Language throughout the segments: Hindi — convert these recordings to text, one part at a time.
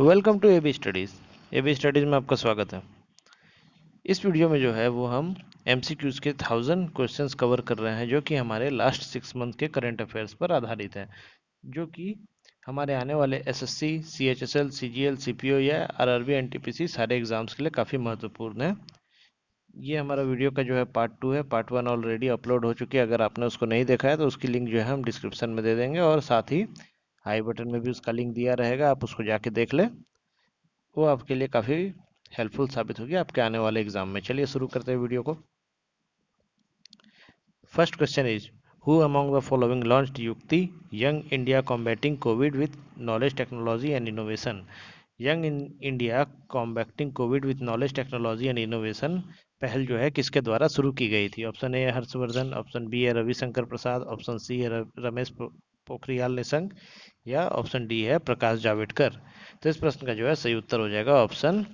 Welcome to AB studies. AB studies में आपका स्वागत है। इस वीडियो में जो है वो हम एमसीक्यूज़ के 1000 क्वेश्चंस कवर कर रहे हैं जो कि हमारे लास्ट 6 मंथ के करंट अफेयर्स पर आधारित हैं, जो कि हमारे आने वाले एसएससी, सीएचएसएल, सीजीएल, सीपीओ या आरआरबी, एनटीपीसी सारे एग्जाम्स के लिए काफ़ी महत्वपूर्ण है। ये हमारा वीडियो का जो है पार्ट 2 है। पार्ट 1 ऑलरेडी अपलोड हो चुकी है। अगर आपने उसको नहीं देखा है तो उसकी लिंक जो है हम डिस्क्रिप्शन में दे देंगे और साथ ही आई बटन में भी उसका लिंक दिया रहेगा, आप उसको जाके देख लें। वो आपके लिए काफ़ी हेल्पफुल साबित होगी आपके आने वाले एग्जाम में। चलिए शुरू करते हैं वीडियो को। First question is, who among the following launched Yukti young India combating COVID with knowledge technology and innovation. Young India combating COVID with knowledge technology and innovation पहल जो है किसके द्वारा शुरू की गई थी? ऑप्शन ए है हर्षवर्धन, ऑप्शन बी है रविशंकर प्रसाद, ऑप्शन सी है रमेश पोखरियाल निशंक या ऑप्शन डी है प्रकाश जावड़ेकर। तो इस प्रश्न का जो है सही उत्तर हो जाएगा ऑप्शन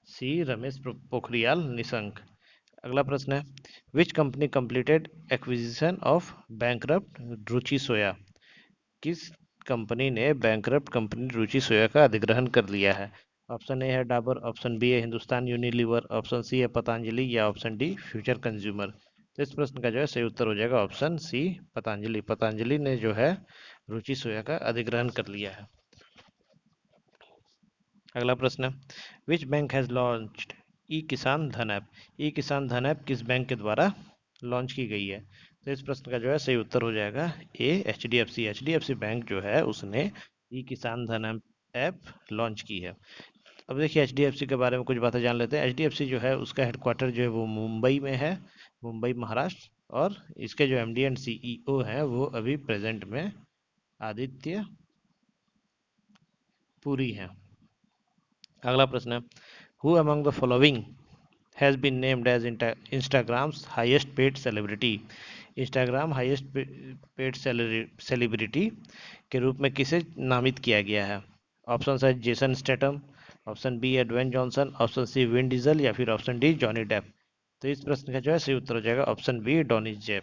सी, रमेश पोखरियाल निशंक। अगला प्रश्न है, which company completed acquisition of bankrupt Ruchi Soya. किस कंपनी ने बैंकरप्ट कंपनी रुचि सोया का अधिग्रहण कर लिया है? ऑप्शन ए है डाबर, ऑप्शन बी है हिंदुस्तान यूनिलीवर, ऑप्शन सी है पतंजलि या ऑप्शन डी फ्यूचर कंज्यूमर। तो इस प्रश्न का जो है सही उत्तर हो जाएगा ऑप्शन सी, पतंजलि। पतंजलि ने जो है रुचि सोया का अधिग्रहण कर लिया है। अगला प्रश्न है, विच बैंक हैज लॉन्च्ड ई किसान धन ऐप। ई किसान धन ऐप किस बैंक के द्वारा लॉन्च की गई है? तो इस प्रश्न का जो है सही उत्तर हो जाएगा ए, एचडीएफसी। एचडीएफसी बैंक जो है उसने ई किसान धन ऐप लॉन्च की है। अब देखिए एचडीएफसी के बारे में कुछ बातें जान लेते हैं। एचडीएफसी जो है उसका हेडक्वार्टर जो है वो मुंबई में है, मुंबई महाराष्ट्र। और इसके जो एमडी एंड सीईओ हैं वो अभी प्रेजेंट में आदित्य पुरी हैं। अगला प्रश्न है, who among the following has been named as Instagram's highest paid celebrity। Instagram highest paid celebrity के रूप में किसे नामित किया गया है? ऑप्शन है जेसन स्टेटम, ऑप्शन बी है Dwayne Johnson, option C Vin Diesel या फिर ऑप्शन डी जॉनी डेप। तो इस प्रश्न का जो है सही उत्तर हो जाएगा option B, Johnny Depp,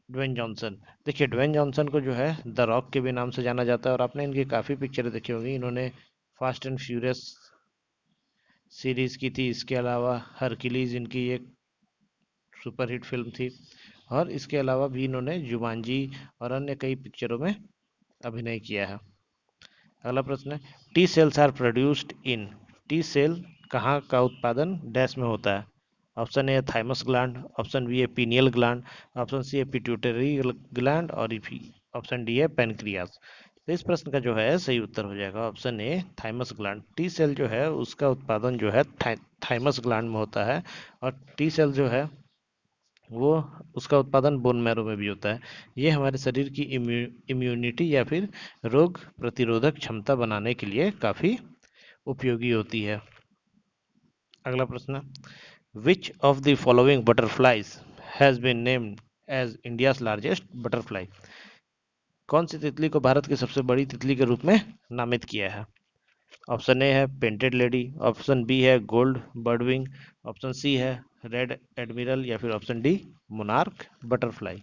Dwayne Johnson. देखिए ड्वेन जॉनसन को जो है द रॉक के भी नाम से जाना जाता है और आपने इनकी काफ़ी पिक्चरें देखी होंगी। इन्होंने फास्ट एंड फ्यूरियस सीरीज की थी, इसके अलावा हरकिलीज इनकी एक सुपरहिट फिल्म थी और इसके अलावा भी इन्होंने जुमांजी और अन्य कई पिक्चरों में अभिनय किया है। अगला प्रश्न है, T cells are produced in. T cell कहाँ का उत्पादन डैश में होता है? ऑप्शन ए है थाइमस ग्लैंड, ऑप्शन बी है पीनियल ग्लैंड, ऑप्शन सी है पिट्यूटरी ग्लैंड और ऑप्शन डी है पेनक्रियास। तो इस प्रश्न का जो है सही उत्तर हो जाएगा option A, thymus gland. T cell जो है उसका उत्पादन जो है थाइमस ग्लैंड में होता है और टी सेल जो है वो उसका उत्पादन बोन मैरो में भी होता है। ये हमारे शरीर की इम्यूनिटी या फिर रोग प्रतिरोधक क्षमता बनाने के लिए काफ़ी उपयोगी होती है। अगला प्रश्न, which of the following butterflies has been named as India's largest butterfly. कौन सी तितली को भारत की सबसे बड़ी तितली के रूप में नामित किया है? ऑप्शन ए है पेंटेड लेडी, ऑप्शन बी है गोल्ड बर्डविंग, ऑप्शन सी है रेड एडमिरल या फिर ऑप्शन डी मोनार्क बटरफ्लाई।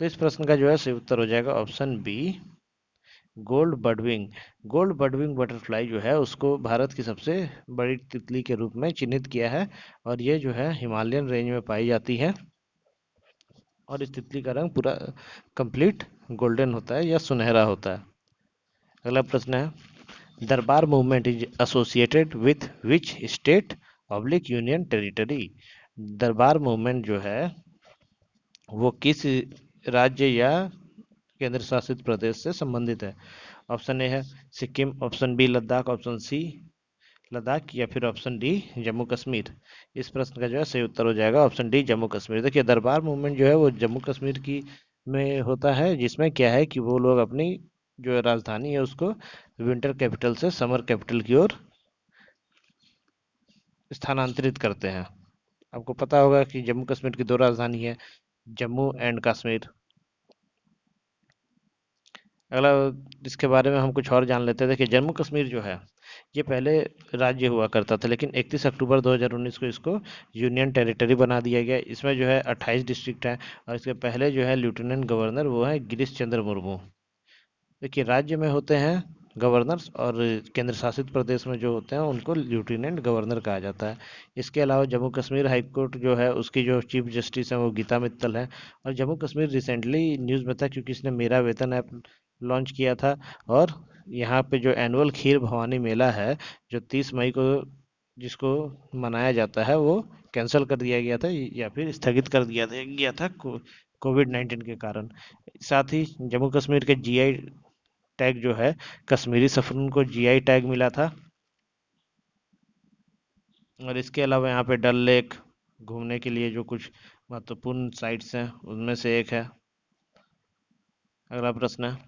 तो इस प्रश्न का जो है सही उत्तर हो जाएगा option B, gold birdwing. Gold birdwing butterfly जो है उसको भारत की सबसे बड़ी तितली के रूप में चिन्हित किया है और ये जो है हिमालयन रेंज में पाई जाती है और इस तितली का रंग पूरा कंप्लीट गोल्डन होता है या सुनहरा होता है। अगला प्रश्न है, दरबार movement is associated with which state public union territory. दरबार मूवमेंट जो है वो किस राज्य या केंद्र शासित प्रदेश से संबंधित है? ऑप्शन ए है Sikkim, option B Ladakh, option C Ladakh या फिर ऑप्शन डी जम्मू कश्मीर। इस प्रश्न का जो है सही उत्तर हो जाएगा ऑप्शन डी जम्मू कश्मीर। देखिए दरबार मूवमेंट जो है वो जम्मू कश्मीर की में होता है, जिसमें क्या है कि वो लोग अपनी जो राजधानी है उसको विंटर कैपिटल से समर कैपिटल की ओर स्थानांतरित करते हैं। आपको पता होगा कि जम्मू कश्मीर की दो राजधानी है, जम्मू एंड कश्मीर। अगला इसके बारे में हम कुछ और जान लेते हैं। देखिए जम्मू कश्मीर जो है ये पहले राज्य हुआ करता था, लेकिन 31 अक्टूबर 2019 को इसको यूनियन टेरिटरी बना दिया गया। इसमें जो है 28 डिस्ट्रिक्ट हैं और इसके पहले जो है लेफ्टिनेंट गवर्नर वो है गिरीश चंद्र मुर्मू। देखिए, राज्य में होते हैं गवर्नर्स, और केंद्र शासित प्रदेश में जो होते हैं उनको लेफ्टिनेंट गवर्नर कहा जाता है। इसके अलावा जम्मू कश्मीर हाई कोर्ट जो है उसकी जो चीफ जस्टिस है वो गीता मित्तल है। और जम्मू कश्मीर रिसेंटली न्यूज़ में था क्योंकि इसने मेरा वेतन ऐप लॉन्च किया था। और यहाँ पे जो एनुअल खीर भवानी मेला है जो 30 मई को जिसको मनाया जाता है वो कैंसिल कर दिया गया था या फिर स्थगित कर दिया था कोविड-19 के कारण। साथ ही जम्मू कश्मीर के जीआई टैग जो है, कश्मीरी सफरून को जीआई टैग मिला था। और इसके अलावा यहाँ पे डल लेक घूमने के लिए जो कुछ महत्वपूर्ण साइट्स हैं उनमें से एक है। अगला प्रश्न है,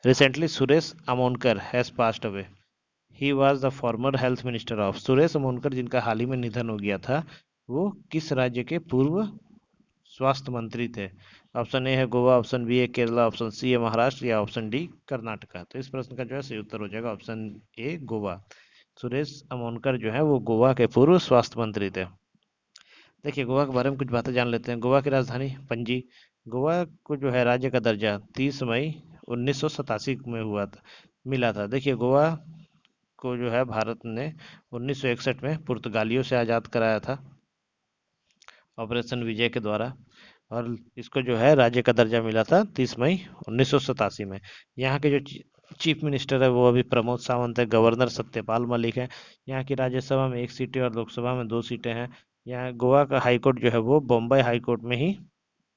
recently Suresh Amonkar has passed away. He was the former health minister of. Suresh Amonkar जिनका हाल ही में निधन हो गया था, वो किस राज्य के पूर्व स्वास्थ्य मंत्री थे? ऑप्शन ए है गोवा, ऑप्शन बी है केरला, ऑप्शन सी है महाराष्ट्र, या ऑप्शन डी कर्नाटका। तो इस प्रश्न का जो है सही उत्तर हो जाएगा ऑप्शन ए गोवा। सुरेश अमोनकर जो है वो गोवा के पूर्व स्वास्थ्य मंत्री थे। देखिए, गोवा के बारे में कुछ बातें जान लेते हैं। गोवा की राजधानी पणजी। गोवा को जो है राज्य का दर्जा 30 मई 1987 में हुआ था, मिला था। देखिए, गोवा को जो है भारत ने 1961 में पुर्तगालियों से आज़ाद कराया था ऑपरेशन विजय के द्वारा। और इसको जो है राज्य का दर्जा मिला था 30 मई 1987 में। यहाँ के जो चीफ मिनिस्टर है वो अभी प्रमोद सावंत है। गवर्नर सत्यपाल मलिक है। यहाँ की राज्यसभा में 1 सीटें और लोकसभा में 2 सीटें हैं। यहाँ गोवा का हाई कोर्ट जो है वो बॉम्बे हाई कोर्ट में ही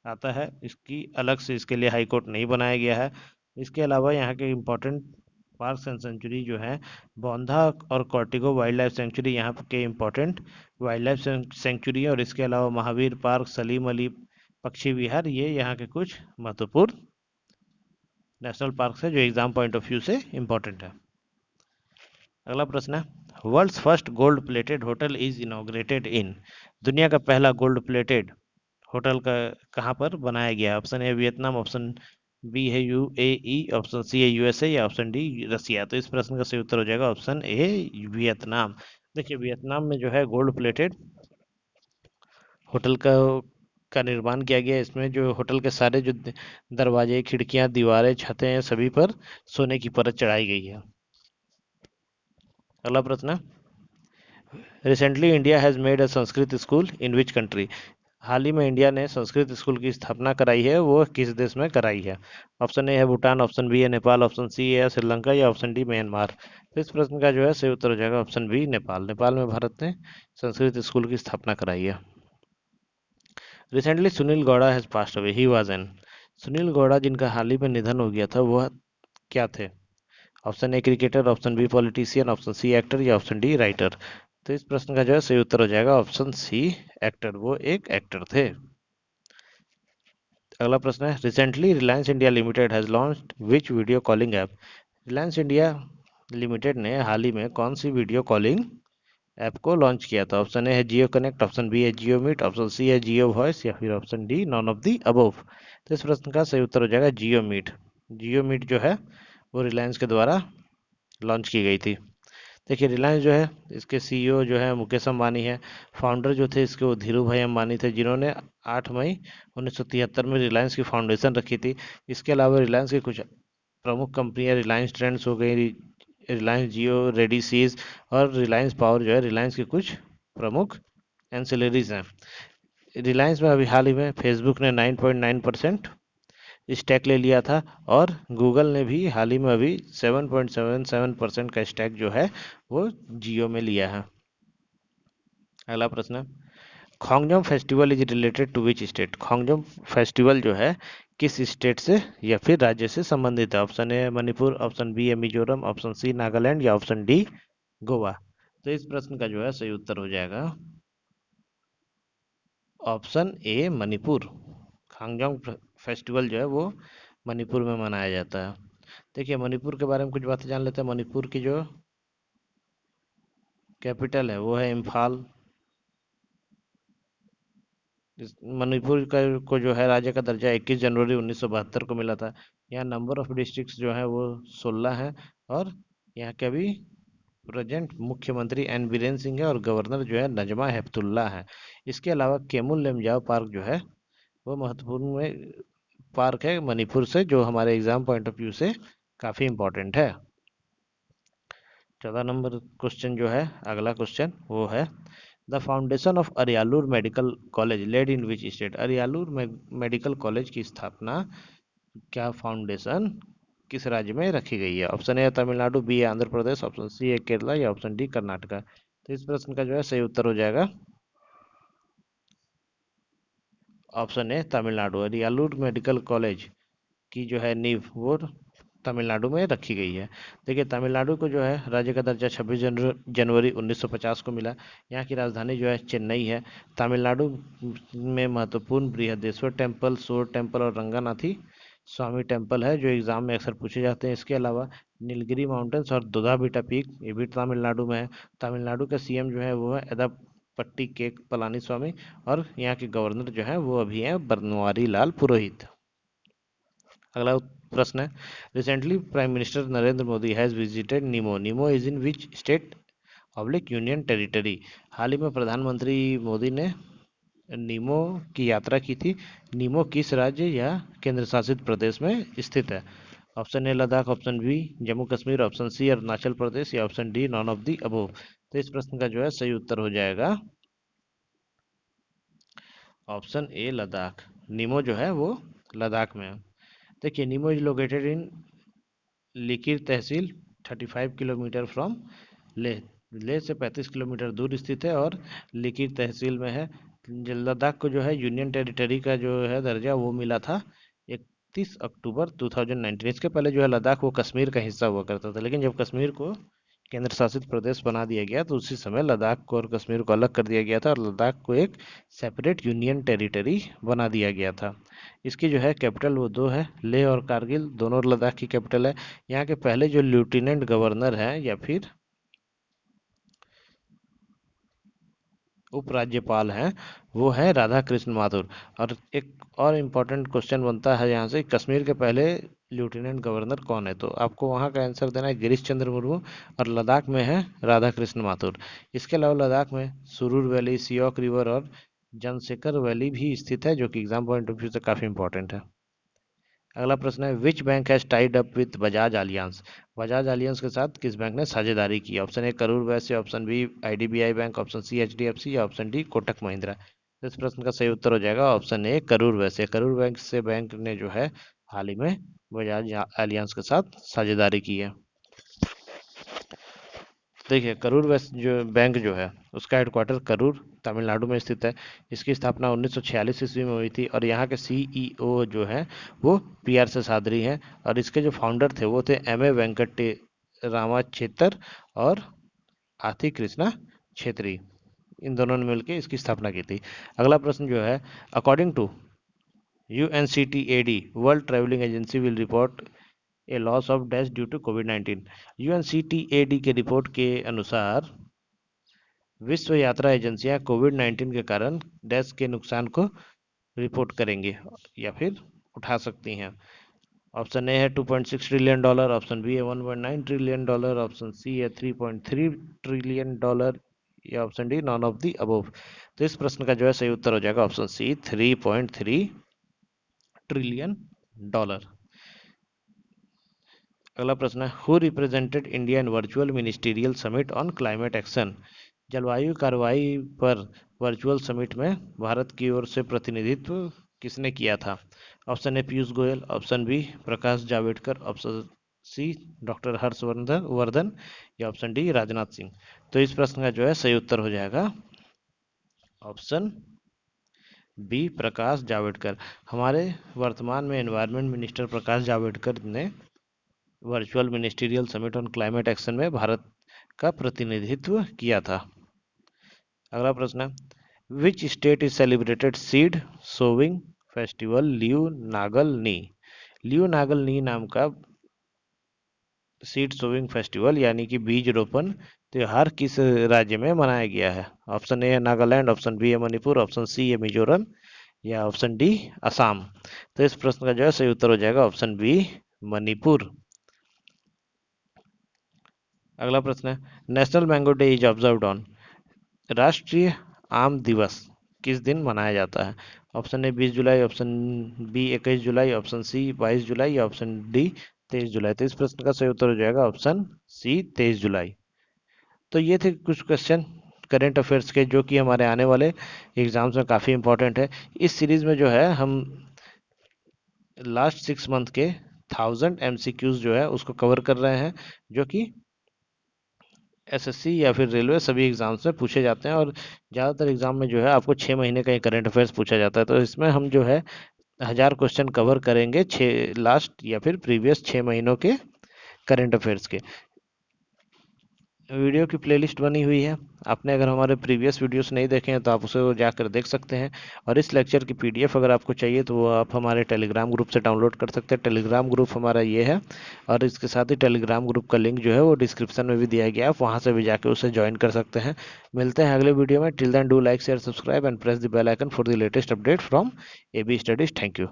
आता है। इसकी अलग से इसके लिए हाई कोर्ट नहीं बनाया गया है। इसके अलावा यहाँ के इम्पोर्टेंट पार्क्स एंड सेंचुरी जो है बौंधा और कॉर्टिगो वाइल्ड लाइफ सेंचुरी यहाँ के इम्पोर्टेंट वाइल्ड लाइफ सेंचुरी है। और इसके अलावा महावीर पार्क, सलीम अली पक्षी विहार, ये यहाँ के कुछ महत्वपूर्ण नेशनल पार्क है जो एग्जाम पॉइंट ऑफ व्यू से इम्पोर्टेंट है। अगला प्रश्न है, world's first gold plated hotel is inaugurated in. दुनिया का पहला गोल्ड प्लेटेड होटल का कहाँ पर बनाया गया है? Option A Vietnam, option B है यूएई, ऑप्शन सी है यूएसए, या ऑप्शन डी रसिया। तो इस प्रश्न का सही उत्तर हो जाएगा ऑप्शन ए वियतनाम। देखिए, वियतनाम में जो है गोल्ड प्लेटेड होटल का निर्माण किया गया है। इसमें जो होटल के सारे जो दरवाजे, खिड़कियां, दीवारें, छतें हैं, सभी पर सोने की परत चढ़ाई गई है। अगला प्रश्न है, recently India has made a Sanskrit school in which country. हाल ही में इंडिया ने संस्कृत स्कूल की स्थापना कराई है, वो किस देश में कराई है? ऑप्शन ए है भूटान, ऑप्शन बी है नेपाल, ऑप्शन सी है श्रीलंका, या ऑप्शन डी म्यांमार। तो इस प्रश्न का जो है सही उत्तर हो जाएगा ऑप्शन बी नेपाल। नेपाल में भारत ने संस्कृत स्कूल की स्थापना कराई है। Recently Sunil Gowda has passed away. He was an. Sunil Gowda जिनका हाल ही में निधन हो गया था वह क्या थे? Option A cricketer, option B politician, option C actor, या ऑप्शन डी राइटर। तो इस प्रश्न का जो है सही उत्तर हो जाएगा ऑप्शन सी एक्टर। वो एक एक्टर थे। अगला प्रश्न है, recently Reliance India limited has launched which video calling app. Reliance India limited ने हाल ही में कौन सी वीडियो कॉलिंग ऐप को लॉन्च किया था? ऑप्शन ए है जियो कनेक्ट, ऑप्शन बी है जियो मीट, ऑप्शन सी है जियो वॉइस, या फिर option D none of the above. तो इस प्रश्न का सही उत्तर हो जाएगा जियो मीट। जियो मीट जो है वो रिलायंस के द्वारा लॉन्च की गई थी। देखिए, रिलायंस जो है इसके सीईओ जो है मुकेश अंबानी है। फाउंडर जो थे इसके वो धीरू भाई अंबानी थे, जिन्होंने 8 मई 1973 में रिलायंस की फाउंडेशन रखी थी। इसके अलावा रिलायंस की कुछ प्रमुख कंपनियां रिलायंस ट्रेंड्स हो गई, रिलायंस जियो, रेडिसीज, और रिलायंस पावर जो है रिलायंस के कुछ प्रमुख एंसिलरीज हैं। रिलायंस में अभी हाल ही में फेसबुक ने 9.9% स्टैक ले लिया था। और गूगल ने भी हाल ही में अभी 7.77% का स्टैक जो है वो जियो में लिया है। अगला प्रश्न है, Khongjom festival is related to which state. Khongjom festival जो है किस स्टेट से या फिर राज्य से संबंधित है? Option A Manipur, option B है मिजोरम, ऑप्शन सी नागालैंड, या ऑप्शन डी गोवा। तो इस प्रश्न का जो है सही उत्तर हो जाएगा ऑप्शन ए मणिपुर। खांगजोंग फेस्टिवल जो है वो मणिपुर में मनाया जाता है। देखिए, मणिपुर के बारे में कुछ बातें जान लेते हैं। मणिपुर की जो कैपिटल है वो है इम्फाल। मणिपुर का को जो है राज्य का दर्जा 21 जनवरी 1972 को मिला था। यहाँ नंबर ऑफ डिस्ट्रिक्ट्स जो है वो 16 है। और यहाँ के अभी प्रेजेंट मुख्यमंत्री एन बीरेन सिंह है, और गवर्नर जो है नजमा हेपतुल्ला है। इसके अलावा केमुल लेमजाओ पार्क जो है वो महत्वपूर्ण में पार्क है मणिपुर से, जो हमारे एग्जाम पॉइंट ऑफ व्यू से काफी इंपॉर्टेंट है। 14 नंबर क्वेश्चन जो है, अगला क्वेश्चन वो है, the foundation of Ariyalur medical college laid in which state. Ariyalur medical college की स्थापना, क्या फाउंडेशन किस राज्य में रखी गई है? ऑप्शन ए तमिलनाडु, बी है आंध्र प्रदेश, ऑप्शन सी है केरला, या ऑप्शन डी कर्नाटका। तो इस प्रश्न का जो है सही उत्तर हो जाएगा ऑप्शन ए तमिलनाडु। अरियालूर मेडिकल कॉलेज की जो है नींव वो तमिलनाडु में रखी गई है। देखिए, तमिलनाडु को जो है राज्य का दर्जा 26 जनवरी 1950 को मिला। यहाँ की राजधानी जो है चेन्नई है। तमिलनाडु में महत्वपूर्ण बृहदेश्वर टेम्पल, सोर टेम्पल और रंगानाथी स्वामी टेम्पल है, जो एग्जाम में अक्सर पूछे जाते हैं। इसके अलावा नीलगिरी माउंटेन्स और दुधाबिटा पीक, ये भी तमिलनाडु में है। तमिलनाडु का सीएम जो है वो है एदापट्टी के पलानी स्वामी, और यहाँ के गवर्नर जो है वो अभी हैं बनवारी लाल पुरोहित। अगला प्रश्न है, recently prime minister Narendra Modi has visited Nimo. Nimo is in which state oblique union territory. हाल ही में प्रधानमंत्री मोदी ने नीमो की यात्रा की थी। नीमो किस राज्य या केंद्र शासित प्रदेश में स्थित है? Option A Ladakh, option B Jammu Kashmir, option C Arunachal Pradesh, या option D none of the above. तो इस प्रश्न का जो है सही उत्तर हो जाएगा ऑप्शन ए लद्दाख। नीमो जो है वो लद्दाख में है। देखिए, Nimo is located in Likir tehsil 35 kilometre from Leh. Leh से 35 किलोमीटर दूर स्थित है और लिकिर तहसील में है। लद्दाख को जो है यूनियन टेरिटरी का जो है दर्जा वो मिला था 31 अक्टूबर 2019। इसके पहले जो है लद्दाख वो कश्मीर का हिस्सा हुआ करता था, लेकिन जब कश्मीर को केंद्र शासित प्रदेश बना दिया गया तो उसी समय लद्दाख को और कश्मीर को अलग कर दिया गया था और लद्दाख को एक सेपरेट यूनियन टेरिटरी बना दिया गया था। इसकी जो है कैपिटल वो दो है, लेह और कारगिल, दोनों लद्दाख की कैपिटल है। यहाँ के पहले जो लेफ्टिनेंट गवर्नर हैं या फिर उपराज्यपाल हैं वो है राधा कृष्ण माथुर। और एक और इम्पोर्टेंट क्वेश्चन बनता है यहाँ से, कश्मीर के पहले लेफ्टिनेंट गवर्नर कौन है? तो आपको वहाँ का आंसर देना है गिरीश चंद्र मुर्मू, और लद्दाख में है राधा कृष्ण माथुर। इसके अलावा लद्दाख में सुरूर वैली, सियोक रिवर और जनसेकर वैली भी स्थित है, जो कि एग्जाम पॉइंट ऑफ व्यू से काफ़ी इंपॉर्टेंट है। अगला प्रश्न है, which bank has tied up with Bajaj alliance. Bajaj alliance के साथ किस बैंक ने साझेदारी की? Option A Karur Vysya, option B IDBI bank, option C HDFC, या ऑप्शन डी कोटक महिंद्रा। तो इस प्रश्न का सही उत्तर हो जाएगा option A Karur Vysya. Karur bank से बैंक ने जो है हाल ही में बजाज आलियांस के साथ साझेदारी की है। देखिए, करूर वैश्य जो बैंक जो है उसका हेडक्वार्टर करूर तमिलनाडु में स्थित है। इसकी स्थापना 1946 ईस्वी में हुई थी और यहाँ के सीईओ जो है वो पीआर से सादरी हैं, और इसके जो फाउंडर थे वो थे एम ए वेंकटे रामाचेतर और आथी कृष्णा छेत्री। इन दोनों ने मिलकर इसकी स्थापना की थी। अगला प्रश्न जो है, according to UNCTAD world travelling agency will report a loss of dash due to कोविड-19। यूएनसीटीएडी के रिपोर्ट के अनुसार विश्व यात्रा एजेंसियां कोविड-19 के कारण डैश के नुकसान को रिपोर्ट करेंगे या फिर उठा सकती हैं। ऑप्शन ए है $2.6 ट्रिलियन, ऑप्शन बी है $1.9 ट्रिलियन, ऑप्शन सी है $3.3 ट्रिलियन, या option D none of the above. तो इस प्रश्न का जो है सही उत्तर हो जाएगा ऑप्शन सी $3.3 ट्रिलियन। अगला प्रश्न है, who represented India in virtual ministerial summit on climate action. जलवायु कार्रवाई पर वर्चुअल समिट में भारत की ओर से प्रतिनिधित्व किसने किया था? Option A Piyush Goyal, option B Prakash Javadekar, option C doctor Harshvardhan, या ऑप्शन डी राजनाथ सिंह। तो इस प्रश्न का जो है सही उत्तर हो जाएगा ऑप्शन बी प्रकाश जावड़ेकर। हमारे वर्तमान में एनवायरनमेंट मिनिस्टर प्रकाश जावड़ेकर ने virtual ministerial summit on climate action में भारत का प्रतिनिधित्व किया था। अगला प्रश्न है, which state is celebrated seed sowing festival Lui Ngaini. Lui Ngaini नाम का सीड सोविंग फेस्टिवल यानी कि बीज रोपण त्योहार किस राज्य में मनाया गया है? ऑप्शन ए है नागालैंड, ऑप्शन बी है मणिपुर, ऑप्शन सी है मिजोरम, या ऑप्शन डी असम। तो इस प्रश्न का जो है सही उत्तर हो जाएगा ऑप्शन बी मणिपुर। अगला प्रश्न है, national mango day is observed on. राष्ट्रीय आम दिवस किस दिन मनाया जाता है? ऑप्शन ए 20 जुलाई, ऑप्शन बी 21 जुलाई, ऑप्शन सी 22 जुलाई, या ऑप्शन डी 23 जुलाई। तो इस प्रश्न का सही उत्तर हो जाएगा ऑप्शन सी, 23 जुलाई। तो ये थे कुछ क्वेश्चन करेंट अफेयर्स के जो कि हमारे आने वाले एग्जाम्स में काफ़ी इंपॉर्टेंट है। इस सीरीज में जो है हम लास्ट 6 मंथ के 1000 MCQs जो है उसको कवर कर रहे हैं, जो कि एसएससी या फिर रेलवे सभी एग्जाम्स में पूछे जाते हैं। और ज़्यादातर एग्जाम में जो है आपको 6 महीने का करंट अफेयर्स पूछा जाता है। तो इसमें हम जो है 1000 क्वेश्चन कवर करेंगे छः लास्ट या फिर प्रीवियस 6 महीनों के करंट अफेयर्स के। वीडियो की प्लेलिस्ट बनी हुई है, आपने अगर हमारे प्रीवियस वीडियोस नहीं देखे हैं तो आप उसे जाकर देख सकते हैं। और इस लेक्चर की पीडीएफ अगर आपको चाहिए तो वो आप हमारे टेलीग्राम ग्रुप से डाउनलोड कर सकते हैं। टेलीग्राम ग्रुप हमारा ये है, और इसके साथ ही टेलीग्राम ग्रुप का लिंक जो है वो डिस्क्रिप्शन में भी दिया गया है, आप वहाँ से भी जाकर उसे ज्वाइन कर सकते हैं। मिलते हैं अगले वीडियो में। Till then do like share subscribe and press the bell icon for the latest update from AB studies. Thank you.